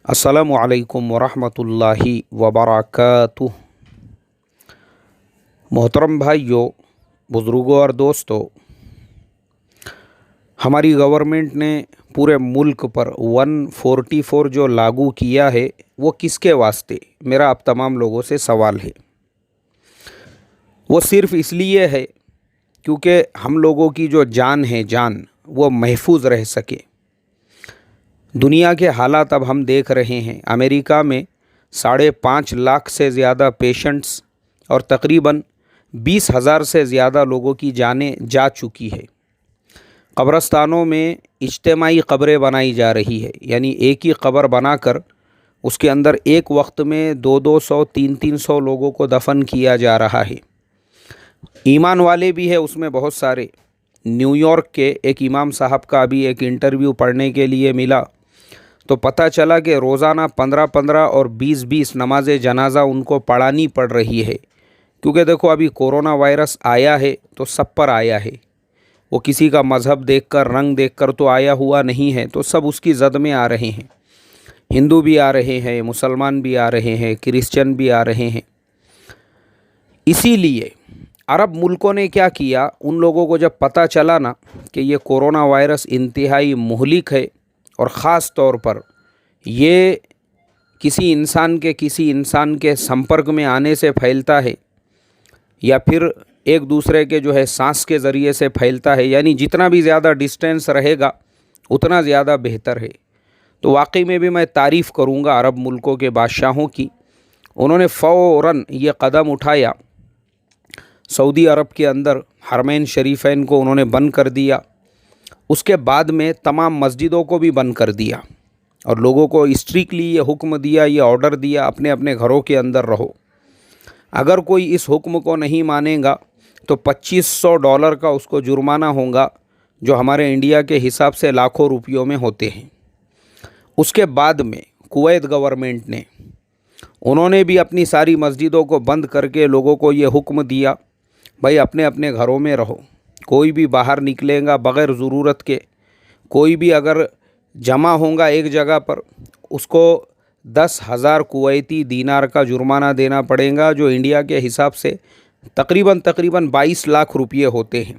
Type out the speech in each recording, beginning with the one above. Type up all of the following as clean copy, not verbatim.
अस्सलामु अलैकुम वरहमतुल्लाहि वबरकातुह। मोहतरम भाइयों, बुज़ुर्गों और दोस्तों, हमारी गवर्नमेंट ने पूरे मुल्क पर 144 जो लागू किया है वो किसके वास्ते, मेरा आप तमाम लोगों से सवाल है। वो सिर्फ़ इसलिए है क्योंकि हम लोगों की जो जान है, जान वो महफूज रह सके। दुनिया के हालात अब हम देख रहे हैं। अमेरिका में 5.5 लाख से ज़्यादा पेशेंट्स और तकरीबन 20,000 से ज़्यादा लोगों की जानें जा चुकी है। कब्रस्तानों में इज्तिमाई कब्रें बनाई जा रही है, यानी एक ही कब्र बनाकर उसके अंदर एक वक्त में 200-200, 300-300 लोगों को दफन किया जा रहा है। ईमान वाले भी है उसमें बहुत सारे। न्यूयॉर्क के एक इमाम साहब का अभी एक इंटरव्यू पढ़ने के लिए मिला तो पता चला कि रोज़ाना 15-15 और 20-20 नमाज जनाजा उनको पढ़ानी पड़ रही है। क्योंकि देखो, अभी कोरोना वायरस आया है तो सब पर आया है। वो किसी का मज़हब देखकर, रंग देखकर तो आया हुआ नहीं है, तो सब उसकी ज़द में आ रहे हैं। हिंदू भी आ रहे हैं, मुसलमान भी आ रहे हैं, क्रिश्चियन भी आ रहे हैं। इसीलिए अरब मुल्कों ने क्या किया, उन लोगों को जब पता चला ना कि ये कोरोना वायरस इंतहाई मुहलिक है और ख़ास तौर पर ये किसी इंसान के संपर्क में आने से फैलता है या फिर एक दूसरे के जो है सांस के ज़रिए से फैलता है, यानी जितना भी ज़्यादा डिस्टेंस रहेगा उतना ज़्यादा बेहतर है। तो वाकई में भी मैं तारीफ़ करूँगा अरब मुल्कों के बादशाहों की। उन्होंने फ़ौरन ये कदम उठाया। सऊदी अरब के अंदर हरमैन शरीफैन को उन्होंने बंद कर दिया। उसके बाद में तमाम मस्जिदों को भी बंद कर दिया और लोगों को स्ट्रिक्टली ये हुक्म दिया, ये ऑर्डर दिया, अपने अपने घरों के अंदर रहो। अगर कोई इस हुक्म को नहीं मानेगा तो $2500 का उसको जुर्माना होगा, जो हमारे इंडिया के हिसाब से लाखों रुपयों में होते हैं। उसके बाद में कुवैत गवर्नमेंट ने, उन्होंने भी अपनी सारी मस्जिदों को बंद करके लोगों को ये हुक्म दिया, भाई अपने अपने घरों में रहो। कोई भी बाहर निकलेगा बग़ैर ज़रूरत के, कोई भी अगर जमा होगा एक जगह पर, उसको 10,000 कुवैती दीनार का जुर्माना देना पड़ेगा, जो इंडिया के हिसाब से तकरीबन 22 लाख रुपये होते हैं।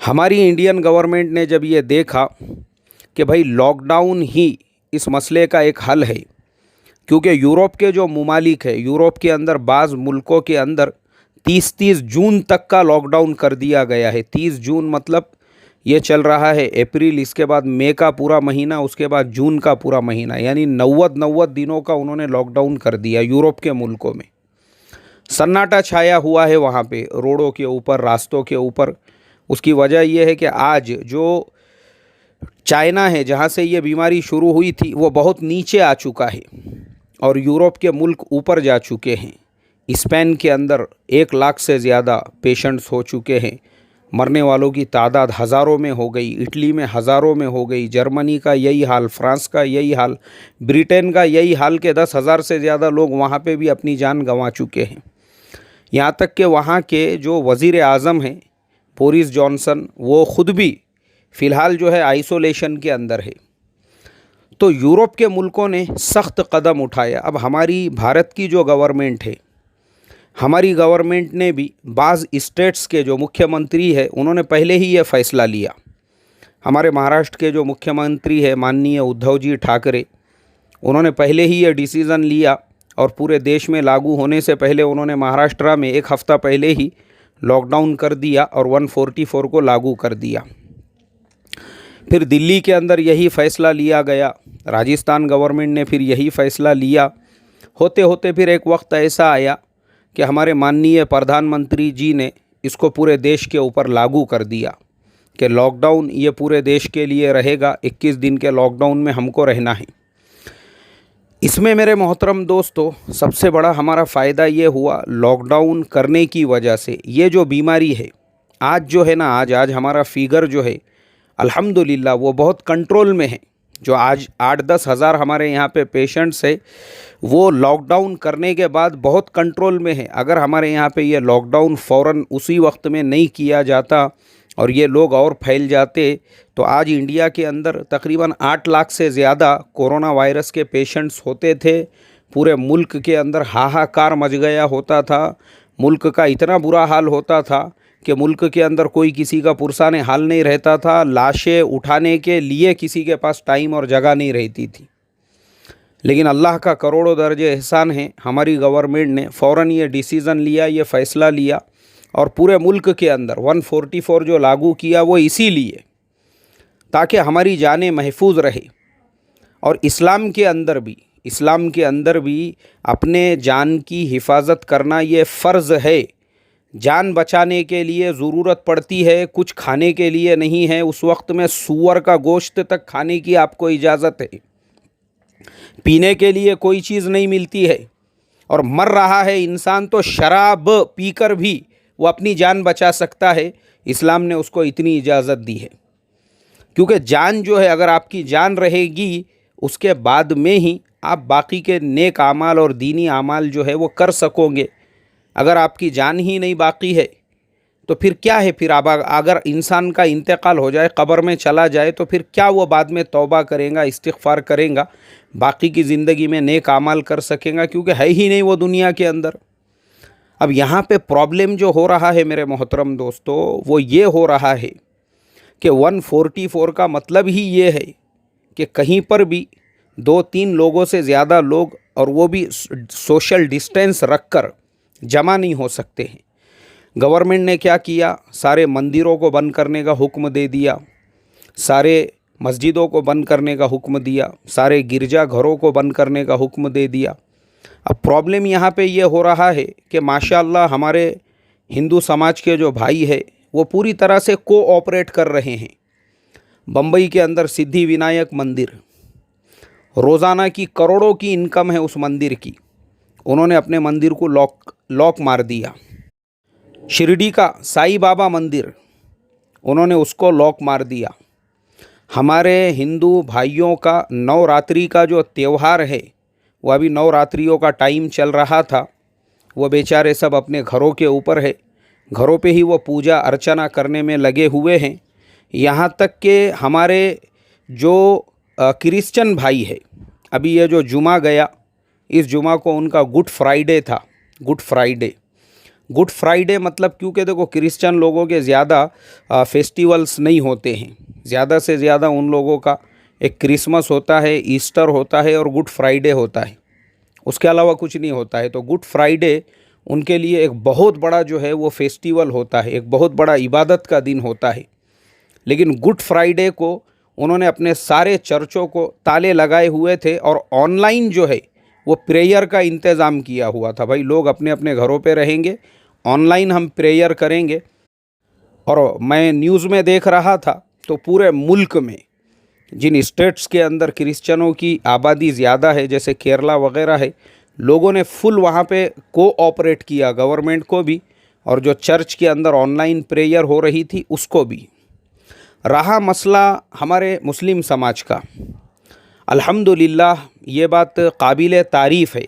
हमारी इंडियन गवर्नमेंट ने जब ये देखा कि भाई लॉकडाउन ही इस मसले का एक हल है, क्योंकि यूरोप के जो ममालिक है, यूरोप के अंदर बाज़ मुल्कों के अंदर 30 जून तक का लॉकडाउन कर दिया गया है। 30 जून मतलब ये चल रहा है अप्रैल, इसके बाद मई का पूरा महीना, उसके बाद जून का पूरा महीना, यानी 90 दिनों का उन्होंने लॉकडाउन कर दिया यूरोप के मुल्कों में। सन्नाटा छाया हुआ है वहाँ पे, रोडों के ऊपर, रास्तों के ऊपर। उसकी वजह यह है कि आज जो चाइना है, जहाँ से ये बीमारी शुरू हुई थी, वो बहुत नीचे आ चुका है और यूरोप के मुल्क ऊपर जा चुके हैं। स्पेन के अंदर 1 लाख से ज़्यादा पेशेंट्स हो चुके हैं। मरने वालों की तादाद हज़ारों में हो गई। इटली में हज़ारों में हो गई। जर्मनी का यही हाल, फ्रांस का यही हाल, ब्रिटेन का यही हाल के 10,000 से ज़्यादा लोग वहाँ पे भी अपनी जान गंवा चुके हैं। यहाँ तक कि वहाँ के जो वज़ीर आज़म हैं बोरिस जॉनसन, वो ख़ुद भी फ़िलहाल जो है आइसोलेशन के अंदर है। तो यूरोप के मुल्कों ने सख्त कदम उठाया। अब हमारी भारत की जो गवर्नमेंट है, हमारी गवर्नमेंट ने भी बाज़ स्टेट्स के जो मुख्यमंत्री है, उन्होंने पहले ही ये फ़ैसला लिया। हमारे महाराष्ट्र के जो मुख्यमंत्री है माननीय उद्धव जी ठाकरे, उन्होंने पहले ही ये डिसीज़न लिया और पूरे देश में लागू होने से पहले उन्होंने महाराष्ट्र में 1 हफ़्ता पहले ही लॉकडाउन कर दिया और 144 को लागू कर दिया। फिर दिल्ली के अंदर यही फ़ैसला लिया गया, राजस्थान गवर्नमेंट ने फिर यही फ़ैसला लिया। होते होते फिर एक वक्त ऐसा आया कि हमारे माननीय प्रधानमंत्री जी ने इसको पूरे देश के ऊपर लागू कर दिया कि लॉकडाउन ये पूरे देश के लिए रहेगा। 21 दिन के लॉकडाउन में हमको रहना है। इसमें मेरे मोहतरम दोस्तों, सबसे बड़ा हमारा फ़ायदा ये हुआ, लॉकडाउन करने की वजह से ये जो बीमारी है आज जो है ना, आज हमारा फिगर जो है अल्हम्दुलिल्लाह वो बहुत कंट्रोल में है। जो आज 8-10 हज़ार हमारे यहाँ पे पेशेंट्स है, वो लॉकडाउन करने के बाद बहुत कंट्रोल में है। अगर हमारे यहाँ पे ये लॉकडाउन फ़ौरन उसी वक्त में नहीं किया जाता और ये लोग और फैल जाते तो आज इंडिया के अंदर तकरीबन 8 लाख से ज़्यादा कोरोना वायरस के पेशेंट्स होते थे। पूरे मुल्क के अंदर हाहाकार मच गया होता था। मुल्क का इतना बुरा हाल होता था कि मुल्क के अंदर कोई किसी का पुरसाने हाल नहीं रहता था। लाशें उठाने के लिए किसी के पास टाइम और जगह नहीं रहती थी। लेकिन अल्लाह का करोड़ों दर्जे एहसान है, हमारी गवर्नमेंट ने फ़ौरन ये डिसीज़न लिया, ये फ़ैसला लिया और पूरे मुल्क के अंदर 144 जो लागू किया वो इसीलिए ताकि हमारी जानें महफूज रहे। और इस्लाम के अंदर भी अपने जान की हिफाजत करना ये फ़र्ज़ है। जान बचाने के लिए ज़रूरत पड़ती है, कुछ खाने के लिए नहीं है। उस वक्त में सूअर का गोश्त तक खाने की आपको इजाज़त है, पीने के लिए कोई चीज़ नहीं मिलती है और मर रहा है इंसान तो शराब पीकर भी वो अपनी जान बचा सकता है। इस्लाम ने उसको इतनी इजाज़त दी है, क्योंकि जान जो है, अगर आपकी जान रहेगी उसके बाद में ही आप बाकी के नेक आमाल और दीनी आमाल जो है वो कर सकोगे। अगर आपकी जान ही नहीं बाकी है तो फिर क्या है? फिर अब अगर इंसान का इंतकाल हो जाए, कब्र में चला जाए, तो फिर क्या वो बाद में तौबा करेगा, इस्तिग़फ़ार करेगा, बाकी की ज़िंदगी में नेक आमाल कर सकेगा? क्योंकि है ही नहीं वो दुनिया के अंदर। अब यहाँ पे प्रॉब्लम जो हो रहा है मेरे मोहतरम दोस्तों, वो ये हो रहा है कि 144 का मतलब ही ये है कि कहीं पर भी 2-3 लोगों से ज़्यादा लोग, और वो भी सोशल डिस्टेंस रखकर, जमा नहीं हो सकते हैं। गवर्नमेंट ने क्या किया? सारे मंदिरों को बंद करने का हुक्म दे दिया, सारे मस्जिदों को बंद करने का हुक्म दिया, सारे गिरजा घरों को बंद करने का हुक्म दे दिया। अब प्रॉब्लम यहाँ पे ये हो रहा है कि माशाअल्लाह हमारे हिंदू समाज के जो भाई है वो पूरी तरह से कोऑपरेट कर रहे हैं। बम्बई के अंदर सिद्धि विनायक मंदिर, रोज़ाना की करोड़ों की इनकम है उस मंदिर की, उन्होंने अपने मंदिर को लॉक मार दिया। शिरडी का साईं बाबा मंदिर, उन्होंने उसको लॉक मार दिया। हमारे हिंदू भाइयों का नवरात्रि का जो त्यौहार है, वो अभी नवरात्रियों का टाइम चल रहा था, वो बेचारे सब अपने घरों के ऊपर है, घरों पे ही वो पूजा अर्चना करने में लगे हुए हैं। यहाँ तक कि हमारे जो क्रिश्चियन भाई है, अभी ये जो जुमा गया, इस जुमा को उनका गुड फ्राइडे था। गुड फ्राइडे मतलब, क्योंकि देखो क्रिश्चियन लोगों के ज़्यादा फेस्टिवल्स नहीं होते हैं, ज़्यादा से ज़्यादा उन लोगों का एक क्रिसमस होता है, ईस्टर होता है और गुड फ्राइडे होता है, उसके अलावा कुछ नहीं होता है। तो गुड फ्राइडे उनके लिए एक बहुत बड़ा जो है वो फेस्टिवल होता है, एक बहुत बड़ा इबादत का दिन होता है। लेकिन गुड फ्राइडे को उन्होंने अपने सारे चर्चों को ताले लगाए हुए थे और ऑनलाइन जो है वो प्रेयर का इंतज़ाम किया हुआ था। भाई लोग अपने अपने घरों पे रहेंगे, ऑनलाइन हम प्रेयर करेंगे। और मैं न्यूज़ में देख रहा था तो पूरे मुल्क में जिन स्टेट्स के अंदर क्रिश्चियनों की आबादी ज़्यादा है, जैसे केरला वगैरह है, लोगों ने फुल वहाँ पे कोऑपरेट किया, गवर्नमेंट को भी, और जो चर्च के अंदर ऑनलाइन प्रेयर हो रही थी उसको भी। रहा मसला हमारे मुस्लिम समाज का, अल्हम्दुलिल्लाह ये बात काबिल तारीफ़ है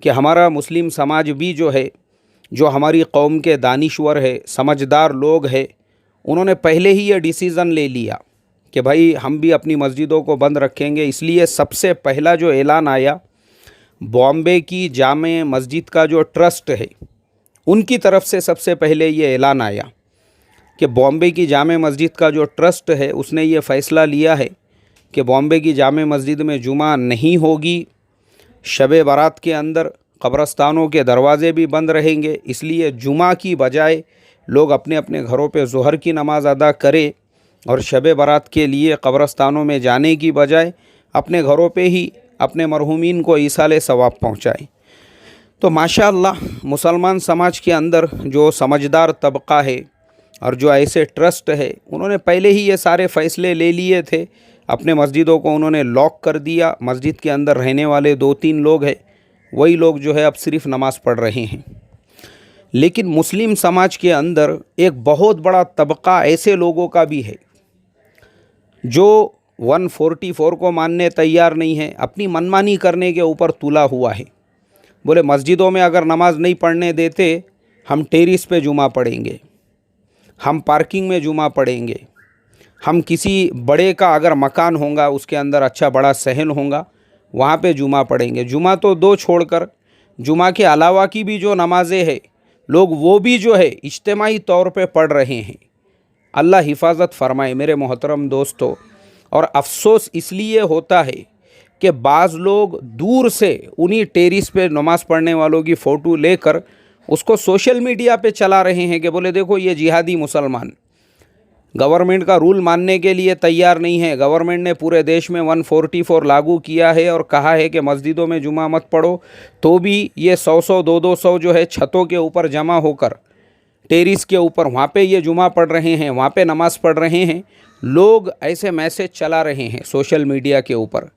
कि हमारा मुस्लिम समाज भी जो है, जो हमारी कौम के दानिश्वर है, समझदार लोग हैं, उन्होंने पहले ही ये डिसीज़न ले लिया कि भाई हम भी अपनी मस्जिदों को बंद रखेंगे। इसलिए सबसे पहला जो ऐलान आया, बॉम्बे की जामे मस्जिद का जो ट्रस्ट है उनकी तरफ से सबसे पहले ये ऐलान आया कि बॉम्बे की जामे मस्जिद का जो ट्रस्ट है उसने ये फ़ैसला लिया है कि बॉम्बे की जामे मस्जिद में जुमा नहीं होगी। शब बारात के अंदर कब्रस्तानों के दरवाज़े भी बंद रहेंगे, इसलिए जुमा की बजाय लोग अपने अपने घरों पे ज़ोहर की नमाज़ अदा करें और शब बारात के लिए कब्रस्तानों में जाने की बजाय अपने घरों पे ही अपने मरहूमीन को ईसाले सवाब पहुँचाएँ। तो माशाअल्लाह मुसलमान समाज के अंदर जो समझदार तबका है और जो ऐसे ट्रस्ट है, उन्होंने पहले ही ये सारे फ़ैसले ले लिए थे। अपने मस्जिदों को उन्होंने लॉक कर दिया। मस्जिद के अंदर रहने वाले 2-3 लोग हैं, वही लोग जो है अब सिर्फ नमाज़ पढ़ रहे हैं। लेकिन मुस्लिम समाज के अंदर एक बहुत बड़ा तबका ऐसे लोगों का भी है जो 144 को मानने तैयार नहीं है, अपनी मनमानी करने के ऊपर तुला हुआ है। बोले मस्जिदों में अगर नमाज नहीं पढ़ने देते, हम टेरिस पे जुमा पढ़ेंगे, हम पार्किंग में जुमा पढ़ेंगे, हम किसी बड़े का अगर मकान होगा उसके अंदर अच्छा बड़ा सहन होगा वहाँ पे जुमा पढ़ेंगे। जुमा तो दो छोड़कर जुमा के अलावा की भी जो नमाज़ें हैं लोग वो भी जो है इज्तिमाई तौर पे पढ़ रहे हैं। अल्लाह हिफाजत फरमाए मेरे मोहतरम दोस्तों। और अफसोस इसलिए होता है कि बाज़ लोग दूर से उन्हीं टेरिस पे नमाज़ पढ़ने वालों की फ़ोटो लेकर उसको सोशल मीडिया पे चला रहे हैं कि बोले देखो ये जिहादी मुसलमान। गवर्नमेंट का रूल मानने के लिए तैयार नहीं है। गवर्नमेंट ने पूरे देश में 144 लागू किया है और कहा है कि मस्जिदों में जुमा मत पढ़ो, तो भी ये 100 200 जो है छतों के ऊपर जमा होकर टेरिस के ऊपर वहाँ पे ये जुमा पढ़ रहे हैं, वहाँ पे नमाज़ पढ़ रहे हैं। लोग ऐसे मैसेज चला रहे हैं सोशल मीडिया के ऊपर।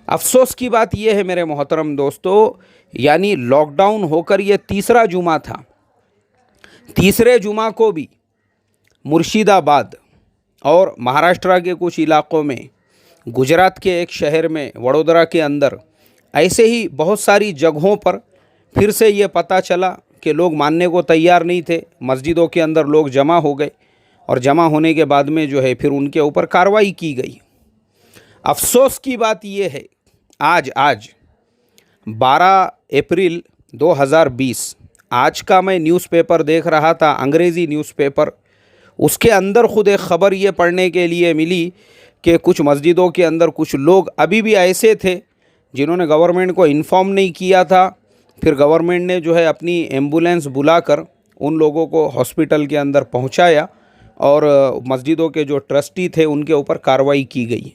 अफसोस की बात यह है मेरे मोहतरम दोस्तों, यानी लॉकडाउन होकर ये तीसरा जुमा था। तीसरे जुमा को भी मुर्शिदाबाद और महाराष्ट्र के कुछ इलाक़ों में, गुजरात के एक शहर में, वडोदरा के अंदर ऐसे ही बहुत सारी जगहों पर फिर से ये पता चला कि लोग मानने को तैयार नहीं थे। मस्जिदों के अंदर लोग जमा हो गए और जमा होने के बाद में जो है फिर उनके ऊपर कार्रवाई की गई। अफसोस की बात ये है आज 12 अप्रैल 2020 आज का मैं न्यूज़पेपर देख रहा था, अंग्रेज़ी न्यूज़पेपर। उसके अंदर ख़ुद एक ख़बर ये पढ़ने के लिए मिली कि कुछ मस्जिदों के अंदर कुछ लोग अभी भी ऐसे थे जिन्होंने गवर्नमेंट को इन्फॉर्म नहीं किया था। फिर गवर्नमेंट ने जो है अपनी एम्बुलेंस बुलाकर उन लोगों को हॉस्पिटल के अंदर पहुंचाया और मस्जिदों के जो ट्रस्टी थे उनके ऊपर कार्रवाई की गई।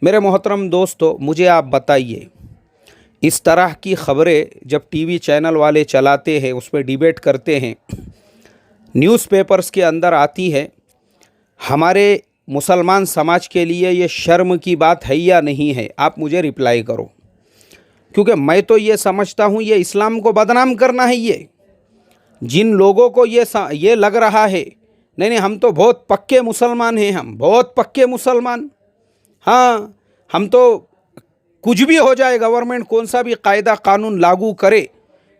मेरे मोहतरम दोस्तों, मुझे आप बताइए, इस तरह की ख़बरें जब टीवी चैनल वाले चलाते हैं, उस पर डिबेट करते हैं, न्यूज़पेपर्स के अंदर आती है, हमारे मुसलमान समाज के लिए ये शर्म की बात है या नहीं है? आप मुझे रिप्लाई करो, क्योंकि मैं तो ये समझता हूँ ये इस्लाम को बदनाम करना है। ये जिन लोगों को ये लग रहा है नहीं नहीं हम तो बहुत पक्के मुसलमान हैं, हम बहुत पक्के मुसलमान, हाँ हम तो कुछ भी हो जाए, गवर्नमेंट कौन सा भी कायदा कानून लागू करे,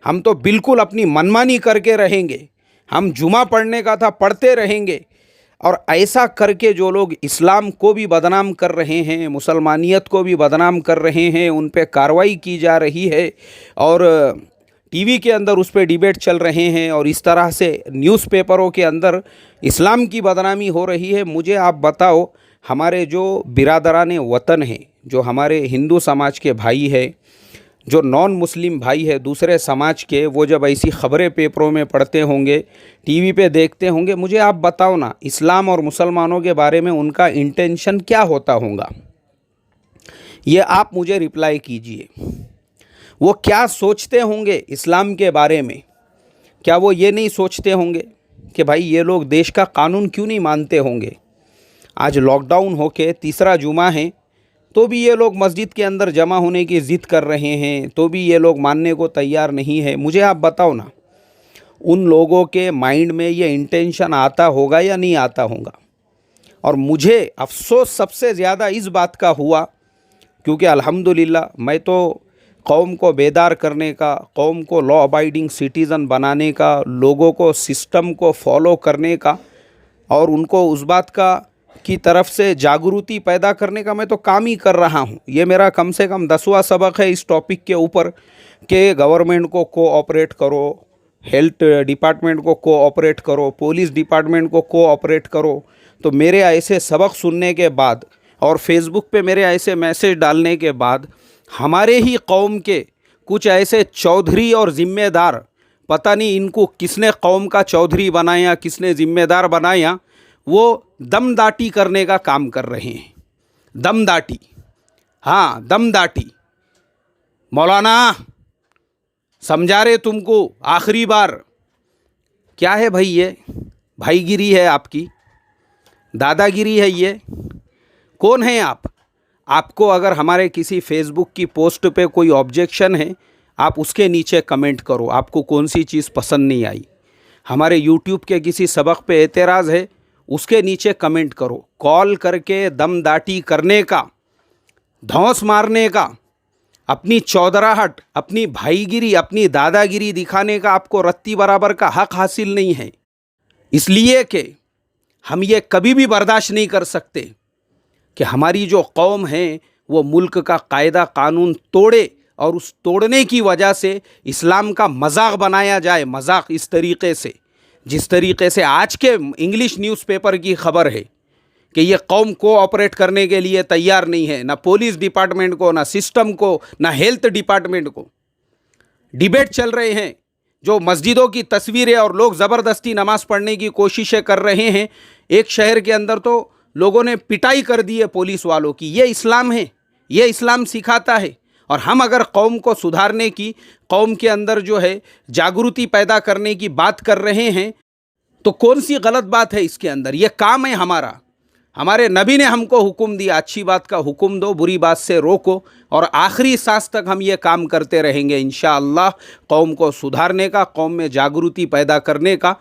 हम तो बिल्कुल अपनी मनमानी करके रहेंगे, हम जुमा पढ़ने का था पढ़ते रहेंगे। और ऐसा करके जो लोग इस्लाम को भी बदनाम कर रहे हैं, मुसलमानियत को भी बदनाम कर रहे हैं, उन पे कार्रवाई की जा रही है और टीवी के अंदर उस पर डिबेट चल रहे हैं और इस तरह से न्यूज़पेपरों के अंदर इस्लाम की बदनामी हो रही है। मुझे आप बताओ, हमारे जो बिरादरान वतन हैं, जो हमारे हिंदू समाज के भाई हैं, जो नॉन मुस्लिम भाई है दूसरे समाज के, वो जब ऐसी ख़बरें पेपरों में पढ़ते होंगे, टीवी पे देखते होंगे, मुझे आप बताओ ना, इस्लाम और मुसलमानों के बारे में उनका इंटेंशन क्या होता होगा? ये आप मुझे रिप्लाई कीजिए। वो क्या सोचते होंगे इस्लाम के बारे में? क्या वो ये नहीं सोचते होंगे कि भाई ये लोग देश का कानून क्यों नहीं मानते होंगे? आज लॉकडाउन होके तीसरा जुमा है तो भी ये लोग मस्जिद के अंदर जमा होने की ज़िद कर रहे हैं, तो भी ये लोग मानने को तैयार नहीं है। मुझे आप बताओ ना, उन लोगों के माइंड में ये इंटेंशन आता होगा या नहीं आता होगा? और मुझे अफसोस सबसे ज़्यादा इस बात का हुआ, क्योंकि अल्हम्दुलिल्लाह मैं तो कौम को बेदार करने का, कौम को लॉ अबाइडिंग सिटीज़न बनाने का, लोगों को सिस्टम को फॉलो करने का और उनको उस बात का की तरफ से जागृति पैदा करने का मैं तो काम ही कर रहा हूँ। ये मेरा कम से कम 10वां सबक है इस टॉपिक के ऊपर कि गवर्नमेंट को कोऑपरेट करो, हेल्थ डिपार्टमेंट को कोऑपरेट करो, पुलिस डिपार्टमेंट को कोऑपरेट करो। तो मेरे ऐसे सबक सुनने के बाद और फेसबुक पे मेरे ऐसे मैसेज डालने के बाद हमारे ही कौम के कुछ ऐसे चौधरी और ज़िम्मेदार, पता नहीं इनको किसने कौम का चौधरी बनाया, किसने ज़िम्मेदार बनाया, वो दमदाटी करने का काम कर रहे हैं। दमदाटी, हाँ दमदाटी। मौलाना समझा रहे तुमको आखिरी बार। क्या है भाई? ये भाईगिरी है आपकी, दादागिरी है ये? कौन है आप? आपको अगर हमारे किसी फेसबुक की पोस्ट पे कोई ऑब्जेक्शन है, आप उसके नीचे कमेंट करो, आपको कौन सी चीज़ पसंद नहीं आई। हमारे यूट्यूब के किसी सबक पे एतराज़ है, उसके नीचे कमेंट करो। कॉल करके दमदाटी करने का, धौंस मारने का, अपनी चौधराहट, अपनी भाईगिरी, अपनी दादागिरी दिखाने का आपको रत्ती बराबर का हक हासिल नहीं है। इसलिए कि हम ये कभी भी बर्दाश्त नहीं कर सकते कि हमारी जो कौम है वो मुल्क का कायदा कानून तोड़े और उस तोड़ने की वजह से इस्लाम का मजाक बनाया जाए। मजाक इस तरीके से, जिस तरीके से आज के इंग्लिश न्यूज़पेपर की खबर है कि ये कौम कोऑपरेट करने के लिए तैयार नहीं है, ना पुलिस डिपार्टमेंट को, ना सिस्टम को, ना हेल्थ डिपार्टमेंट को। डिबेट चल रहे हैं, जो मस्जिदों की तस्वीरें और लोग ज़बरदस्ती नमाज़ पढ़ने की कोशिशें कर रहे हैं। एक शहर के अंदर तो लोगों ने पिटाई कर दी है पुलिस वालों की। ये इस्लाम है, ये इस्लाम सिखाता है। और हम अगर कौम को सुधारने की, कौम के अंदर जो है जागृति पैदा करने की बात कर रहे हैं, तो कौन सी गलत बात है इसके अंदर? ये काम है हमारा। हमारे नबी ने हमको हुक्म दिया, अच्छी बात का हुक्म दो, बुरी बात से रोको, और आखिरी सांस तक हम ये काम करते रहेंगे इंशाअल्लाह, कौम को सुधारने का, कौम में जागृति पैदा करने का।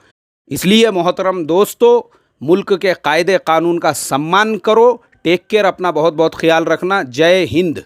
इसलिए मोहतरम दोस्तों, मुल्क के कायदे कानून का सम्मान करो। टेक केयर, अपना बहुत बहुत ख्याल रखना। जय हिंद।